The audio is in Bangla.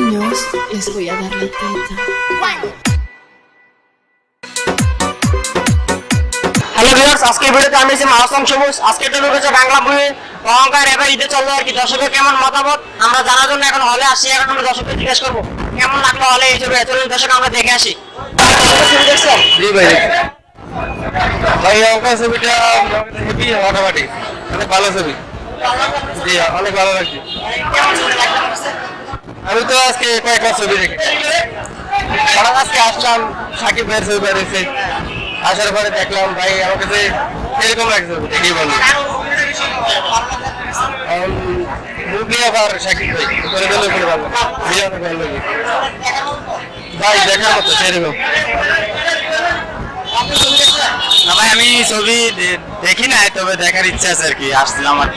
niños, les voy a dar la teta. Hello viewers, আজকের ভিডিওতে আমি আছি মাহসুম সবুজ। আজকে টপিক হচ্ছে বাংলা মুভি অহংকার। এবার ঈদে চললো আর কি, দর্শকের কেমন মতামত আমরা জানার জন্য এখন হলে আসি। এখন আমরা দর্শককে জিজ্ঞেস করবো কেমন লাগলো হলে এই ছবি। চলুন দর্শক আমরা দেখে আসি। ছবি দেখছেন? জি ভাই, ভাই অঙ্কা ছবিটা হেভি ফাটাফাটি, অনেক ভালো ছবি। জি অনেক ভালো লাগছে। কেমন ছবি লাগলো আপনার কাছে? আমি তো আজকে কয়েকটা ছবি দেখি, হঠাৎ আজকে আসলাম, সাকিব ভাইয়ের ছবি বেরিয়েছে, আসার পরে দেখলাম ভাই আমার কাছে এরকম লাগছে ছবি দেখেই বললো। মুভি আবার সাকিব ভাই করে দিলে খুব ভালো, জি অনেক ভালো লাগে ভাই, দেখার মতো সেরকম। আপনি ছবি দেখছেন? না ভাই, আমি ছবি দেখি নাই, তবে দেখার ইচ্ছা আছে আর কি, আসছিলাম আর কি।